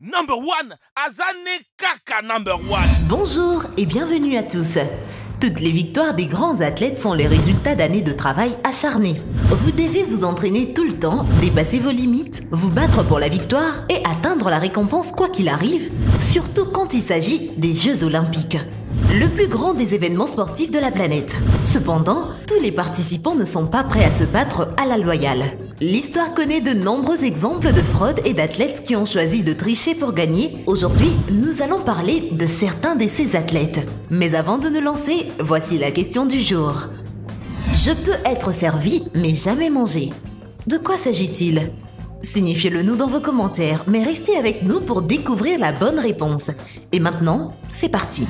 Number one, Azane Kaka number one. Bonjour et bienvenue à tous. Toutes les victoires des grands athlètes sont les résultats d'années de travail acharné. Vous devez vous entraîner tout le temps, dépasser vos limites, vous battre pour la victoire et atteindre la récompense quoi qu'il arrive, surtout quand il s'agit des Jeux Olympiques. Le plus grand des événements sportifs de la planète. Cependant, tous les participants ne sont pas prêts à se battre à la loyale. L'histoire connaît de nombreux exemples de fraudes et d'athlètes qui ont choisi de tricher pour gagner. Aujourd'hui, nous allons parler de certains de ces athlètes. Mais avant de nous lancer, voici la question du jour. Je peux être servi, mais jamais mangé. De quoi s'agit-il? Signifiez-le nous dans vos commentaires, mais restez avec nous pour découvrir la bonne réponse. Et maintenant, c'est parti!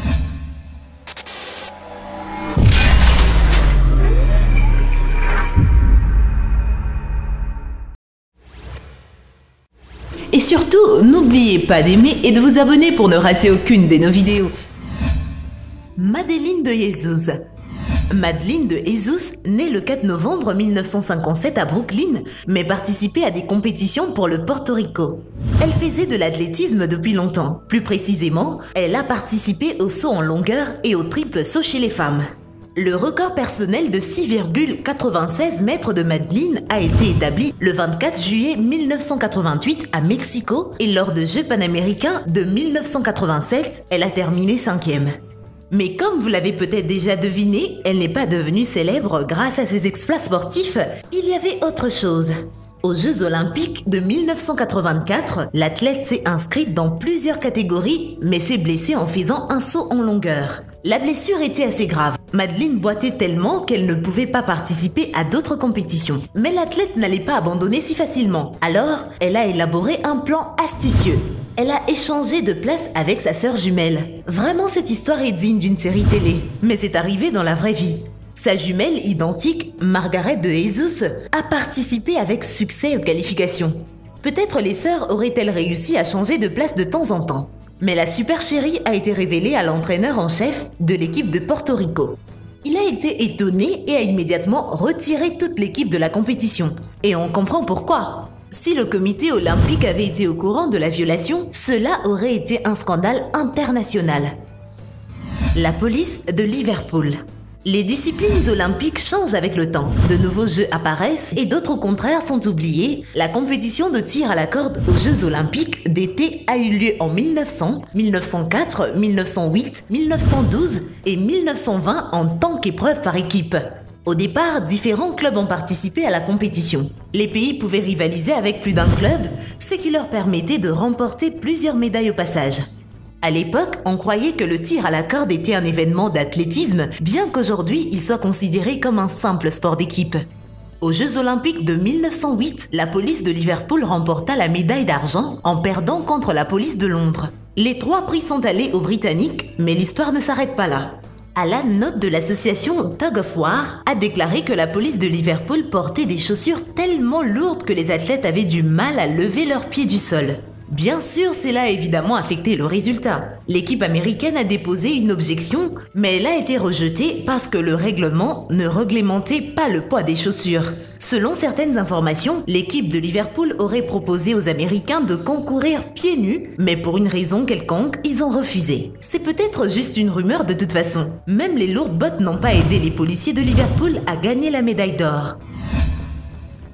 Et surtout, n'oubliez pas d'aimer et de vous abonner pour ne rater aucune de nos vidéos. Madeleine de Jesus. Madeleine de Jesus naît le 4 novembre 1957 à Brooklyn, mais participait à des compétitions pour le Porto Rico. Elle faisait de l'athlétisme depuis longtemps. Plus précisément, elle a participé au saut en longueur et au triple saut chez les femmes. Le record personnel de 6,96 mètres de Madeleine a été établi le 24 juillet 1988 à Mexico et lors des Jeux panaméricains de 1987, elle a terminé 5e. Mais comme vous l'avez peut-être déjà deviné, elle n'est pas devenue célèbre grâce à ses exploits sportifs, il y avait autre chose. Aux Jeux Olympiques de 1984, l'athlète s'est inscrite dans plusieurs catégories, mais s'est blessée en faisant un saut en longueur. La blessure était assez grave. Madeleine boitait tellement qu'elle ne pouvait pas participer à d'autres compétitions. Mais l'athlète n'allait pas abandonner si facilement. Alors, elle a élaboré un plan astucieux. Elle a échangé de place avec sa sœur jumelle. Vraiment, cette histoire est digne d'une série télé. Mais c'est arrivé dans la vraie vie. Sa jumelle identique, Margaret de Jesus, a participé avec succès aux qualifications. Peut-être les sœurs auraient-elles réussi à changer de place de temps en temps. Mais la super chérie a été révélée à l'entraîneur en chef de l'équipe de Porto Rico. Il a été étonné et a immédiatement retiré toute l'équipe de la compétition. Et on comprend pourquoi. Si le comité olympique avait été au courant de la violation, cela aurait été un scandale international. La police de Liverpool. Les disciplines olympiques changent avec le temps. De nouveaux jeux apparaissent et d'autres au contraire sont oubliés. La compétition de tir à la corde aux Jeux olympiques d'été a eu lieu en 1900, 1904, 1908, 1912 et 1920 en tant qu'épreuve par équipe. Au départ, différents clubs ont participé à la compétition. Les pays pouvaient rivaliser avec plus d'un club, ce qui leur permettait de remporter plusieurs médailles au passage. À l'époque, on croyait que le tir à la corde était un événement d'athlétisme, bien qu'aujourd'hui il soit considéré comme un simple sport d'équipe. Aux Jeux Olympiques de 1908, la police de Liverpool remporta la médaille d'argent en perdant contre la police de Londres. Les 3 prix sont allés aux Britanniques, mais l'histoire ne s'arrête pas là. Alan Note de l'association Tug of War a déclaré que la police de Liverpool portait des chaussures tellement lourdes que les athlètes avaient du mal à lever leurs pieds du sol. Bien sûr, cela a évidemment affecté le résultat. L'équipe américaine a déposé une objection, mais elle a été rejetée parce que le règlement ne réglementait pas le poids des chaussures. Selon certaines informations, l'équipe de Liverpool aurait proposé aux Américains de concourir pieds nus, mais pour une raison quelconque, ils ont refusé. C'est peut-être juste une rumeur de toute façon. Même les lourdes bottes n'ont pas aidé les policiers de Liverpool à gagner la médaille d'or.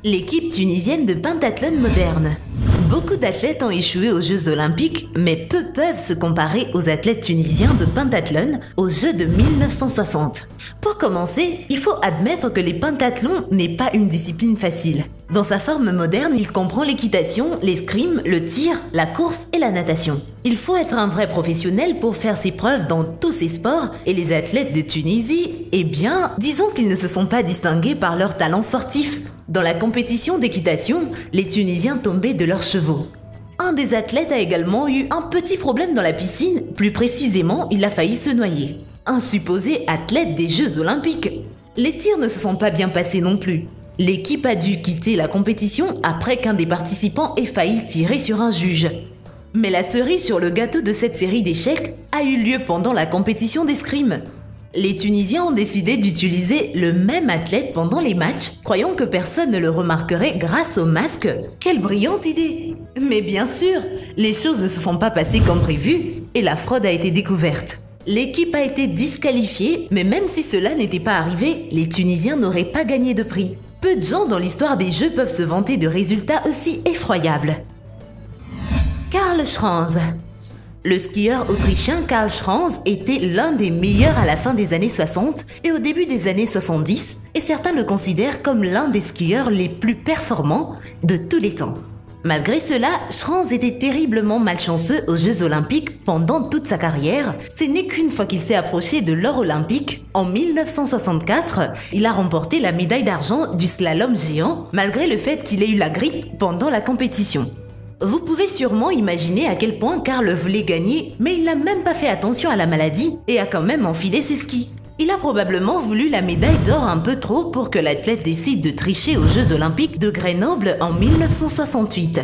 L'équipe tunisienne de pentathlon moderne. Beaucoup d'athlètes ont échoué aux Jeux Olympiques, mais peu peuvent se comparer aux athlètes tunisiens de pentathlon aux Jeux de 1960. Pour commencer, il faut admettre que les pentathlons n'est pas une discipline facile. Dans sa forme moderne, il comprend l'équitation, l'escrime, le tir, la course et la natation. Il faut être un vrai professionnel pour faire ses preuves dans tous ces sports et les athlètes de Tunisie, eh bien, disons qu'ils ne se sont pas distingués par leur talent sportif. Dans la compétition d'équitation, les Tunisiens tombaient de leurs chevaux. Un des athlètes a également eu un petit problème dans la piscine, plus précisément, il a failli se noyer. Un supposé athlète des Jeux Olympiques. Les tirs ne se sont pas bien passés non plus. L'équipe a dû quitter la compétition après qu'un des participants ait failli tirer sur un juge. Mais la cerise sur le gâteau de cette série d'échecs a eu lieu pendant la compétition d'escrime. Les Tunisiens ont décidé d'utiliser le même athlète pendant les matchs, croyant que personne ne le remarquerait grâce au masque. Quelle brillante idée! Mais bien sûr, les choses ne se sont pas passées comme prévu et la fraude a été découverte. L'équipe a été disqualifiée, mais même si cela n'était pas arrivé, les Tunisiens n'auraient pas gagné de prix. Peu de gens dans l'histoire des Jeux peuvent se vanter de résultats aussi effroyables. Karl Schranz. Le skieur autrichien Karl Schranz était l'un des meilleurs à la fin des années 60 et au début des années 70, et certains le considèrent comme l'un des skieurs les plus performants de tous les temps. Malgré cela, Schranz était terriblement malchanceux aux Jeux Olympiques pendant toute sa carrière. Ce n'est qu'une fois qu'il s'est approché de l'or olympique, en 1964, il a remporté la médaille d'argent du slalom géant, malgré le fait qu'il ait eu la grippe pendant la compétition. Vous pouvez sûrement imaginer à quel point Karl voulait gagner, mais il n'a même pas fait attention à la maladie et a quand même enfilé ses skis. Il a probablement voulu la médaille d'or un peu trop pour que l'athlète décide de tricher aux Jeux Olympiques de Grenoble en 1968.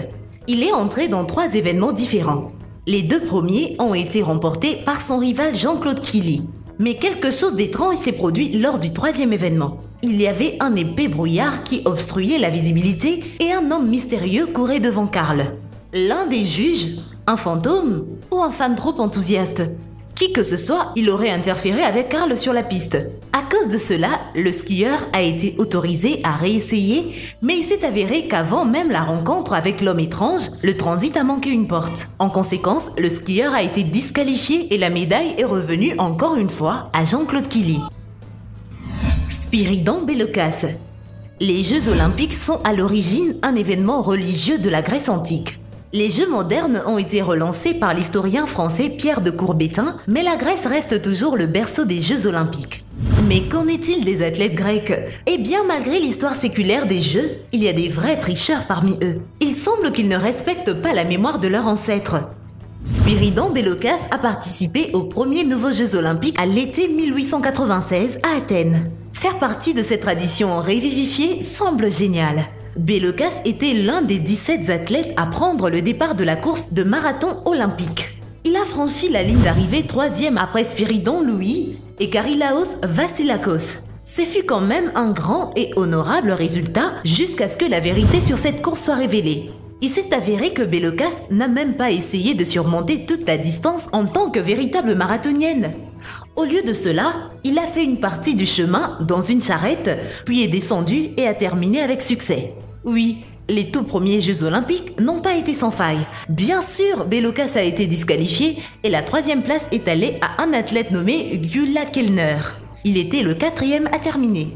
Il est entré dans 3 événements différents. Les 2 premiers ont été remportés par son rival Jean-Claude Killy. Mais quelque chose d'étrange s'est produit lors du 3e événement. Il y avait un épais brouillard qui obstruait la visibilité et un homme mystérieux courait devant Karl. L'un des juges, un fantôme ou un fan trop enthousiaste. Qui que ce soit, il aurait interféré avec Karl sur la piste. À cause de cela, le skieur a été autorisé à réessayer, mais il s'est avéré qu'avant même la rencontre avec l'homme étrange, le transit a manqué une porte. En conséquence, le skieur a été disqualifié et la médaille est revenue encore une fois à Jean-Claude Killy. Spyridon Belokas. Les Jeux Olympiques sont à l'origine un événement religieux de la Grèce antique. Les Jeux modernes ont été relancés par l'historien français Pierre de Courbétin, mais la Grèce reste toujours le berceau des Jeux Olympiques. Mais qu'en est-il des athlètes grecs? Eh bien, malgré l'histoire séculaire des Jeux, il y a des vrais tricheurs parmi eux. Il semble qu'ils ne respectent pas la mémoire de leurs ancêtres. Spyridon Belokas a participé aux premiers nouveaux Jeux Olympiques à l'été 1896 à Athènes. Faire partie de cette tradition revivifiée semble génial. Belokas était l'un des 17 athlètes à prendre le départ de la course de marathon olympique. Il a franchi la ligne d'arrivée 3e après Spyridon Louis et Karilaos Vassilakos. Ce fut quand même un grand et honorable résultat jusqu'à ce que la vérité sur cette course soit révélée. Il s'est avéré que Belokas n'a même pas essayé de surmonter toute la distance en tant que véritable marathonienne. Au lieu de cela, il a fait une partie du chemin dans une charrette, puis est descendu et a terminé avec succès. Oui, les tout premiers Jeux Olympiques n'ont pas été sans faille. Bien sûr, Belokas a été disqualifié et la 3e place est allée à un athlète nommé Gyula Kellner. Il était le 4e à terminer.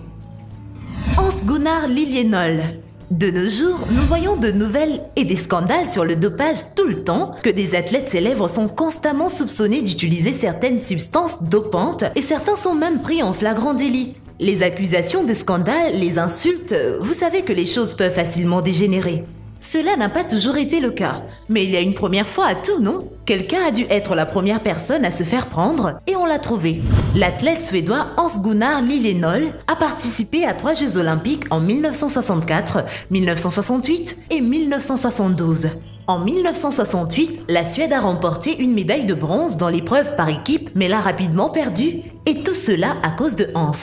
Hans Gunnar Lilienol. De nos jours, nous voyons de nouvelles et des scandales sur le dopage tout le temps, que des athlètes célèbres sont constamment soupçonnés d'utiliser certaines substances dopantes et certains sont même pris en flagrant délit. Les accusations de scandale, les insultes, vous savez que les choses peuvent facilement dégénérer. Cela n'a pas toujours été le cas, mais il y a une première fois à tout, non? Quelqu'un a dû être la première personne à se faire prendre et on l'a trouvé. L'athlète suédois Hans Gunnar Lilienol a participé à 3 Jeux Olympiques en 1964, 1968 et 1972. En 1968, la Suède a remporté une médaille de bronze dans l'épreuve par équipe, mais l'a rapidement perdue, et tout cela à cause de Hans.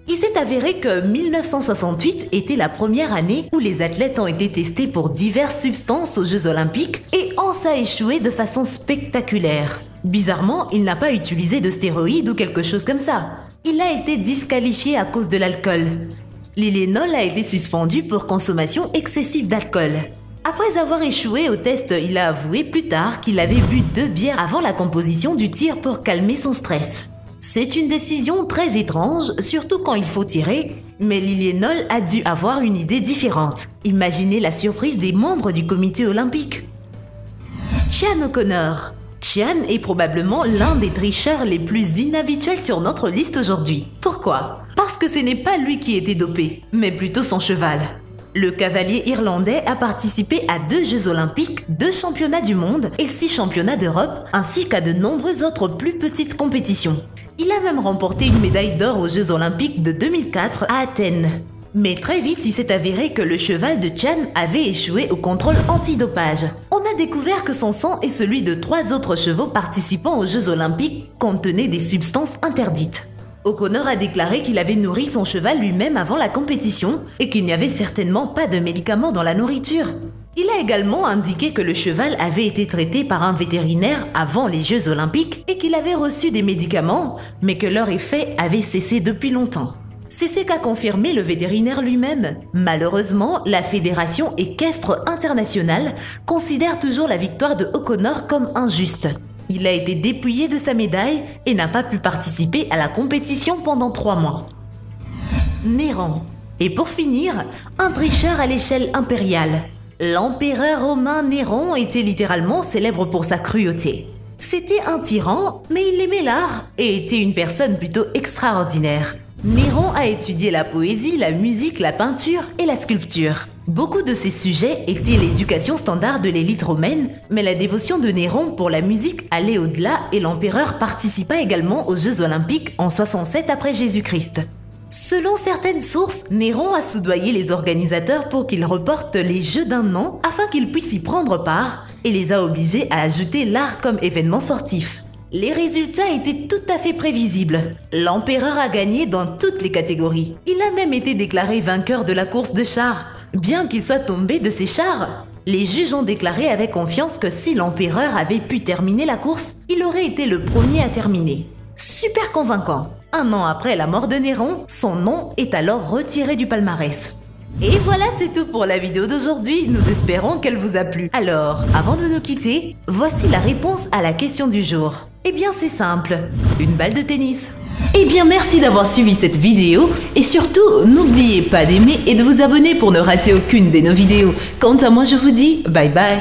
Il s'est avéré que 1968 était la première année où les athlètes ont été testés pour diverses substances aux Jeux Olympiques et Hans a échoué de façon spectaculaire. Bizarrement, il n'a pas utilisé de stéroïdes ou quelque chose comme ça. Il a été disqualifié à cause de l'alcool. Lilienol a été suspendu pour consommation excessive d'alcool. Après avoir échoué au test, il a avoué plus tard qu'il avait bu 2 bières avant la composition du tir pour calmer son stress. C'est une décision très étrange, surtout quand il faut tirer, mais Lilienol a dû avoir une idée différente. Imaginez la surprise des membres du comité olympique. Tian O'Connor. Tian est probablement l'un des tricheurs les plus inhabituels sur notre liste aujourd'hui. Pourquoi? Parce que ce n'est pas lui qui était dopé, mais plutôt son cheval. Le cavalier irlandais a participé à 2 Jeux Olympiques, 2 championnats du monde et 6 championnats d'Europe, ainsi qu'à de nombreuses autres plus petites compétitions. Il a même remporté une médaille d'or aux Jeux Olympiques de 2004 à Athènes. Mais très vite, il s'est avéré que le cheval de Tian avait échoué au contrôle antidopage. On a découvert que son sang et celui de 3 autres chevaux participant aux Jeux Olympiques contenaient des substances interdites. O'Connor a déclaré qu'il avait nourri son cheval lui-même avant la compétition et qu'il n'y avait certainement pas de médicaments dans la nourriture. Il a également indiqué que le cheval avait été traité par un vétérinaire avant les Jeux Olympiques et qu'il avait reçu des médicaments, mais que leur effet avait cessé depuis longtemps. C'est ce qu'a confirmé le vétérinaire lui-même. Malheureusement, la Fédération équestre internationale considère toujours la victoire de O'Connor comme injuste. Il a été dépouillé de sa médaille et n'a pas pu participer à la compétition pendant 3 mois. Néron. Et pour finir, un tricheur à l'échelle impériale. L'empereur romain Néron était littéralement célèbre pour sa cruauté. C'était un tyran, mais il aimait l'art et était une personne plutôt extraordinaire. Néron a étudié la poésie, la musique, la peinture et la sculpture. Beaucoup de ces sujets étaient l'éducation standard de l'élite romaine, mais la dévotion de Néron pour la musique allait au-delà et l'empereur participa également aux Jeux Olympiques en 67 après Jésus-Christ. Selon certaines sources, Néron a soudoyé les organisateurs pour qu'ils reportent les Jeux d'1 an afin qu'ils puissent y prendre part et les a obligés à ajouter l'art comme événement sportif. Les résultats étaient tout à fait prévisibles. L'empereur a gagné dans toutes les catégories. Il a même été déclaré vainqueur de la course de chars. Bien qu'il soit tombé de ses chars, les juges ont déclaré avec confiance que si l'empereur avait pu terminer la course, il aurait été le premier à terminer. Super convaincant. 1 an après la mort de Néron, son nom est alors retiré du palmarès. Et voilà, c'est tout pour la vidéo d'aujourd'hui. Nous espérons qu'elle vous a plu. Alors, avant de nous quitter, voici la réponse à la question du jour. Eh bien, c'est simple. Une balle de tennis. Eh bien, merci d'avoir suivi cette vidéo et surtout, n'oubliez pas d'aimer et de vous abonner pour ne rater aucune de nos vidéos. Quant à moi, je vous dis bye bye.